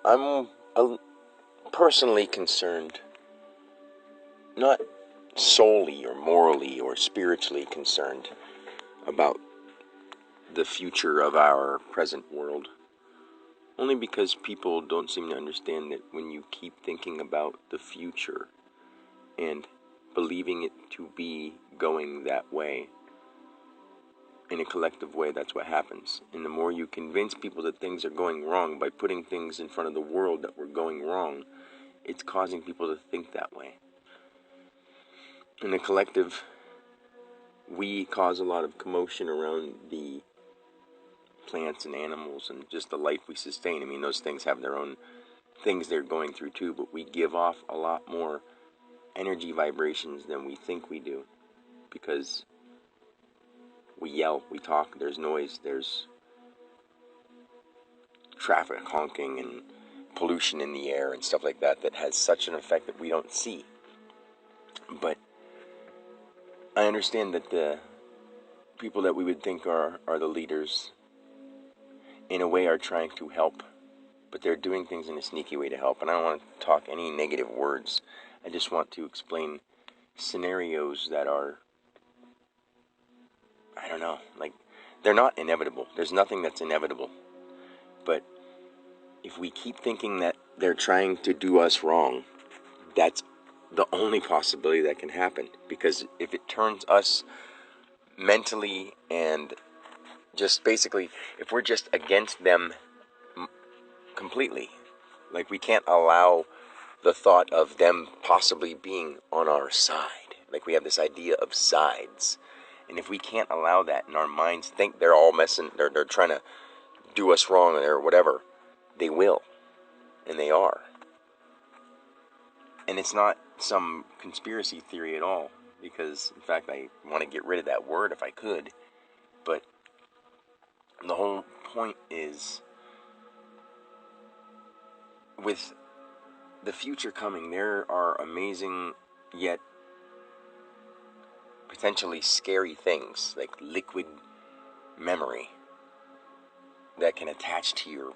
I'm personally concerned, not solely or morally or spiritually concerned about the future of our present world. Only because people don't seem to understand that when you keep thinking about the future and believing it to be going that way, in a collective way, that's what happens. And the more you convince people that things are going wrong by putting things in front of the world that were going wrong, it's causing people to think that way. In a collective, we cause a lot of commotion around the plants and animals and just the life we sustain. I mean, those things have their own things they're going through too, but we give off a lot more energy vibrations than we think we do, because we yell, we talk, there's noise, there's traffic honking and pollution in the air and stuff like that that has such an effect that we don't see. But I understand that the people that we would think are the leaders, in a way, are trying to help, but they're doing things in a sneaky way to help. And I don't want to talk any negative words. I just want to explain scenarios that are, I don't know, like, they're not inevitable. There's nothing that's inevitable. But if we keep thinking that they're trying to do us wrong, that's the only possibility that can happen. Because if it turns us mentally and just basically, if we're just against them completely, like, we can't allow the thought of them possibly being on our side. Like, we have this idea of sides. And if we can't allow that, and our minds think they're all messing, they're trying to do us wrong or whatever, they will. And they are. And it's not some conspiracy theory at all, because, in fact, I want to get rid of that word if I could. But the whole point is, with the future coming, there are amazing yet potentially scary things, like liquid memory that can attach to your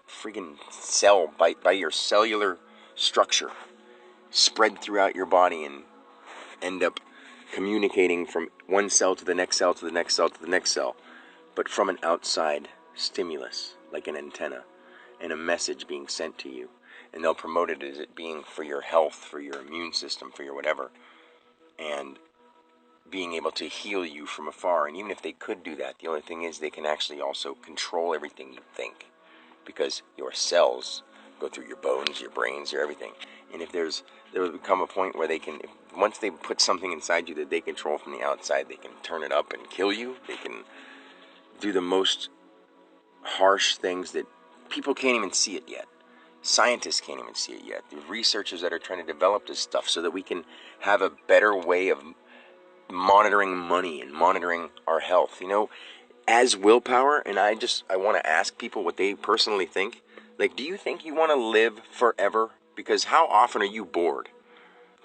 friggin' cell by your cellular structure, spread throughout your body, and end up communicating from one cell to the next cell to the next cell to the next cell, but from an outside stimulus, like an antenna, and a message being sent to you. And they'll promote it as it being for your health, for your immune system, for your whatever, and being able to heal you from afar. And even if they could do that, the only thing is they can actually also control everything you think, because your cells go through your bones, your brains, your everything. And if there will become a point where they can, once they put something inside you that they control from the outside, they can turn it up and kill you. They can do the most harsh things that people can't even see it yet. Scientists can't even see it yet. The researchers that are trying to develop this stuff so that we can have a better way of monitoring money and monitoring our health, as willpower. And I want to ask people what they personally think. Like, do you think you want to live forever? Because how often are you bored?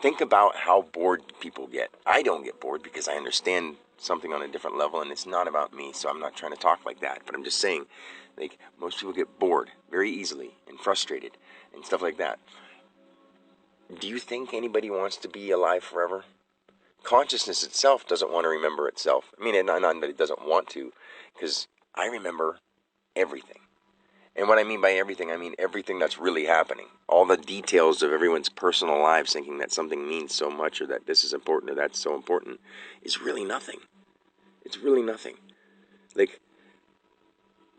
Think about how bored people get. I don't get bored because I understand something on a different level, and it's not about me, so I'm not trying to talk like that. But I'm just saying, like, most people get bored very easily and frustrated and stuff like that. Do you think anybody wants to be alive forever? Consciousness itself doesn't want to remember itself. I mean, not that it doesn't want to, because I remember everything. And what I mean by everything, I mean everything that's really happening. All the details of everyone's personal lives, thinking that something means so much, or that this is important, or that's so important, is really nothing. It's really nothing. Like,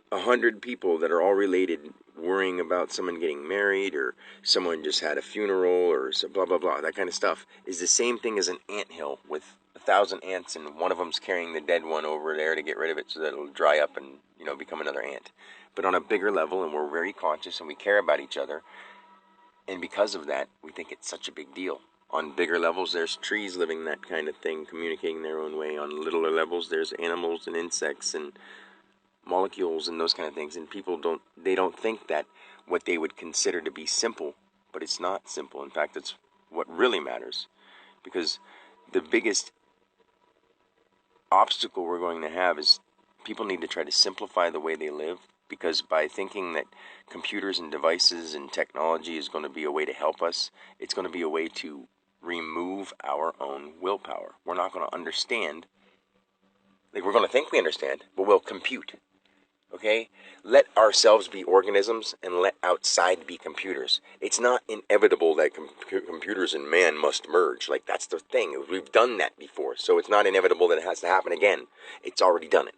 100 people that are all related worrying about someone getting married, or someone just had a funeral, or so blah, blah, blah, that kind of stuff, is the same thing as an anthill with 1,000 ants, and one of them's carrying the dead one over there to get rid of it so that it'll dry up and, become another ant. But on a bigger level, and we're very conscious, and we care about each other, and because of that, we think it's such a big deal. On bigger levels, there's trees living that kind of thing, communicating their own way. On littler levels, there's animals and insects and molecules and those kind of things. And people don't think that what they would consider to be simple, but it's not simple. In fact, it's what really matters. Because the biggest obstacle we're going to have is people need to try to simplify the way they live because by thinking that computers and devices and technology is going to be a way to help us, it's going to be a way to remove our own willpower. We're not going to understand. Like, we're going to think we understand, but we'll compute. Okay? Let ourselves be organisms and let outside be computers. It's not inevitable that computers and man must merge. Like, that's the thing. We've done that before. So it's not inevitable that it has to happen again. It's already done it.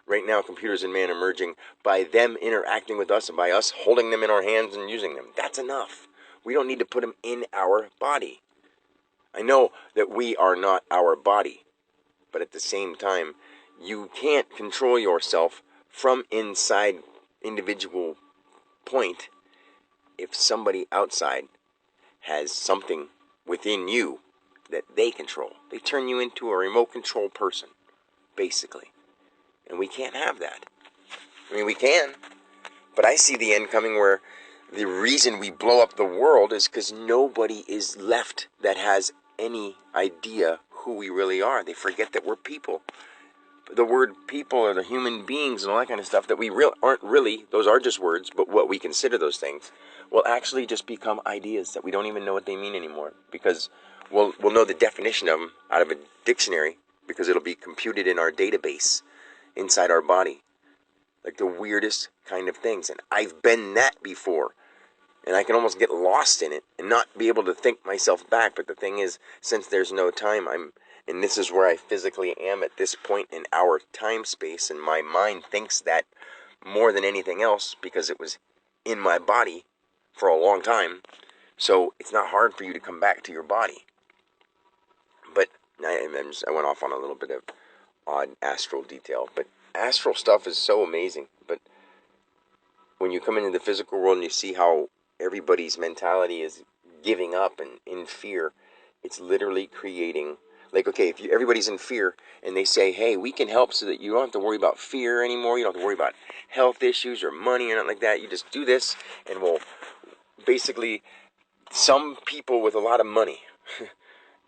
Right now, computers and man are merging by them interacting with us and by us holding them in our hands and using them. That's enough. We don't need to put them in our body. I know that we are not our body, but at the same time, you can't control yourself from inside individual point if somebody outside has something within you that they control. They turn you into a remote control person, basically. And we can't have that. I mean, we can, but I see the end coming where the reason we blow up the world is because nobody is left that has any idea who we really are. They forget that we're people. The word people or the human beings and all that kind of stuff that we aren't really, those are just words, but what we consider those things will actually just become ideas that we don't even know what they mean anymore, because we'll know the definition of them out of a dictionary, because it'll be computed in our database inside our body. Like the weirdest kind of things. And I've been that before. And I can almost get lost in it and not be able to think myself back. But the thing is, since there's no time, and this is where I physically am at this point in our time space, and my mind thinks that more than anything else because it was in my body for a long time. So it's not hard for you to come back to your body. But I went off on a little bit of odd astral detail. But astral stuff is so amazing. But when you come into the physical world and you see how everybody's mentality is giving up and in fear, it's literally creating, like, okay, if everybody's in fear and they say, hey, we can help so that you don't have to worry about fear anymore, you don't have to worry about health issues or money or nothing like that, you just do this, and we'll basically, some people with a lot of money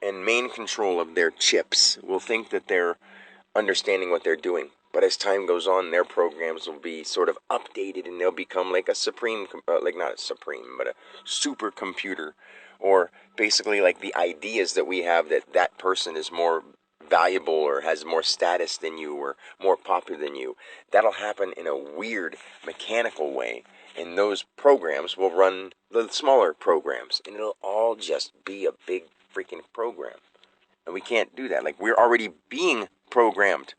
and main control of their chips will think that they're understanding what they're doing. But as time goes on, their programs will be sort of updated and they'll become like a supreme, like not a supreme, but a supercomputer. Or basically like the ideas that we have that person is more valuable or has more status than you or more popular than you. That'll happen in a weird mechanical way. And those programs will run the smaller programs. And it'll all just be a big freaking program. And we can't do that. Like, we're already being programmed.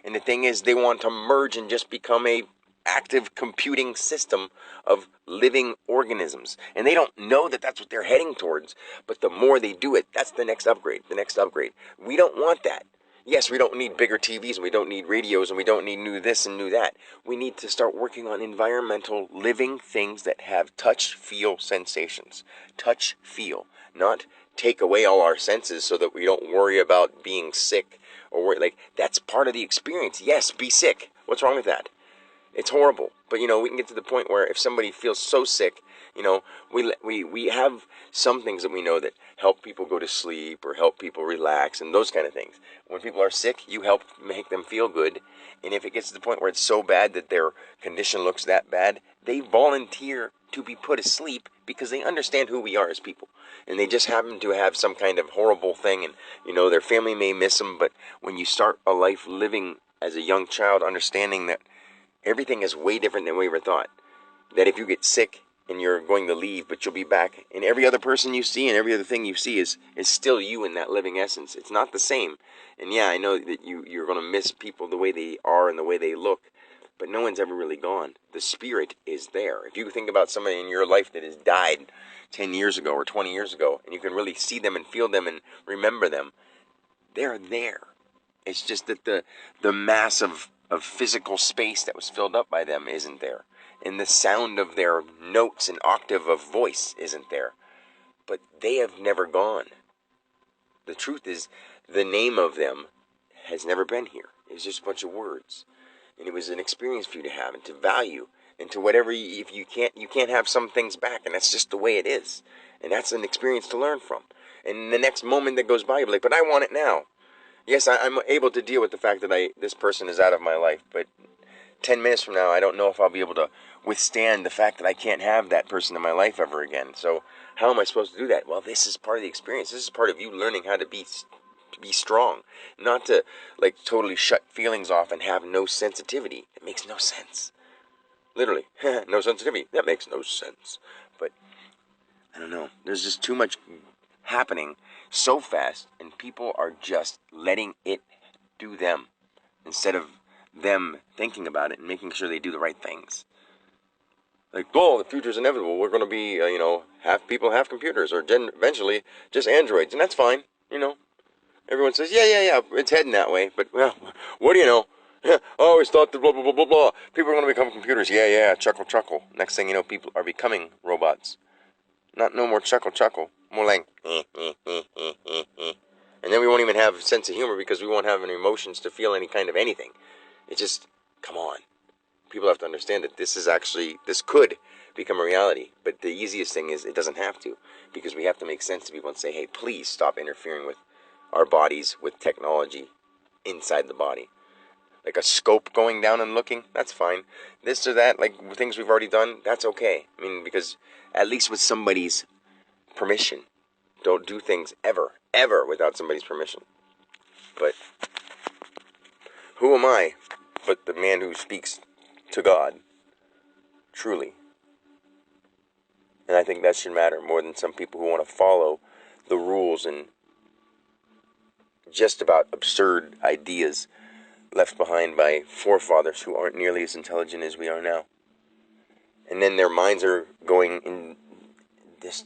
And the thing is, they want to merge and just become a active computing system of living organisms. And they don't know that that's what they're heading towards. But the more they do it, that's the next upgrade, the next upgrade. We don't want that. Yes, we don't need bigger TVs, and we don't need radios, and we don't need new this and new that. We need to start working on environmental living things that have touch, feel sensations. Touch, feel, not take away all our senses so that we don't worry about being sick or worry. Like, that's part of the experience. Yes, be sick. What's wrong with that? It's horrible. But, we can get to the point where if somebody feels so sick, we have some things that we know that help people go to sleep or help people relax and those kind of things. When people are sick, you help make them feel good. And if it gets to the point where it's so bad that their condition looks that bad, they volunteer to be put asleep because they understand who we are as people. And they just happen to have some kind of horrible thing. And, their family may miss them. But when you start a life living as a young child, understanding that everything is way different than we ever thought. That if you get sick and you're going to leave, but you'll be back, and every other person you see and every other thing you see is still you in that living essence. It's not the same. And yeah, I know that you're going to miss people the way they are and the way they look, but no one's ever really gone. The spirit is there. If you think about somebody in your life that has died 10 years ago or 20 years ago, and you can really see them and feel them and remember them, they're there. It's just that the mass of physical space that was filled up by them isn't there. And the sound of their notes and octave of voice isn't there. But they have never gone. The truth is, the name of them has never been here. It's just a bunch of words. And it was an experience for you to have and to value. And to whatever, if you can't have some things back. And that's just the way it is. And that's an experience to learn from. And the next moment that goes by, you'll be like, but I want it now. Yes, I'm able to deal with the fact that this person is out of my life, but 10 minutes from now, I don't know if I'll be able to withstand the fact that I can't have that person in my life ever again. So how am I supposed to do that? Well, this is part of the experience. This is part of you learning how to be strong, not to like totally shut feelings off and have no sensitivity. It makes no sense. Literally, no sensitivity. That makes no sense. But I don't know. There's just too much happening so fast, and people are just letting it do them instead of them thinking about it and making sure they do the right things. Like, oh, the future's inevitable. We're going to be, half people, half computers, or eventually just androids, and that's fine. Everyone says, yeah, it's heading that way. But, well, what do you know? I always thought that blah, blah, blah, blah, blah. People are going to become computers. Yeah, chuckle, chuckle. Next thing you know, people are becoming robots. No more chuckle, chuckle. More like, and then we won't even have a sense of humor because we won't have any emotions to feel any kind of anything. It's just, come on. People have to understand that this could become a reality. But the easiest thing is it doesn't have to, because we have to make sense to people and say, hey, please stop interfering with our bodies with technology inside the body. Like a scope going down and looking, that's fine. This or that, like things we've already done, that's okay. I mean, because at least with somebody's permission. Don't do things ever without somebody's permission. But who am I but the man who speaks to God, truly? And I think that should matter more than some people who want to follow the rules and just about absurd ideas left behind by forefathers who aren't nearly as intelligent as we are now. And then their minds are going in this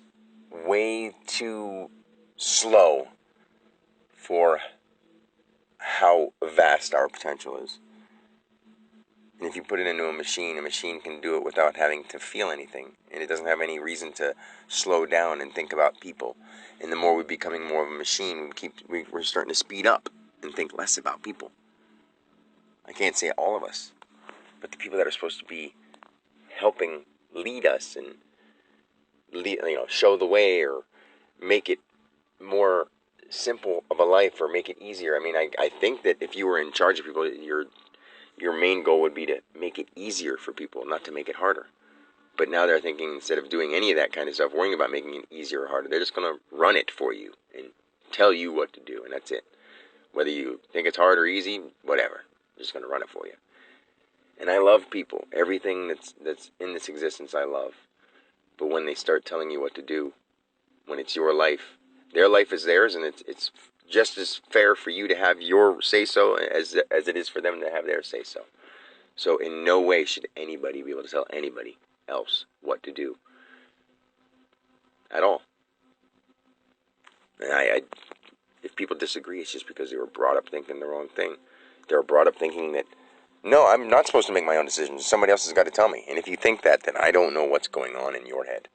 way too slow for how vast our potential is. And if you put it into a machine can do it without having to feel anything. And it doesn't have any reason to slow down and think about people. And the more we're becoming more of a machine, we're starting to speed up and think less about people. I can't say all of us, but the people that are supposed to be helping lead us and show the way or make it more simple of a life or make it easier. I mean, I think that if you were in charge of people, your main goal would be to make it easier for people, not to make it harder. But now they're thinking, instead of doing any of that kind of stuff, worrying about making it easier or harder, they're just going to run it for you and tell you what to do, and that's it. Whether you think it's hard or easy, whatever. They're just going to run it for you. And I love people. Everything that's in this existence I love. But when they start telling you what to do, when it's your life, their life is theirs, and it's just as fair for you to have your say-so as it is for them to have their say-so. So in no way should anybody be able to tell anybody else what to do. At all. And if people disagree, it's just because they were brought up thinking the wrong thing. They were brought up thinking that, no, I'm not supposed to make my own decisions. Somebody else has got to tell me. And if you think that, then I don't know what's going on in your head.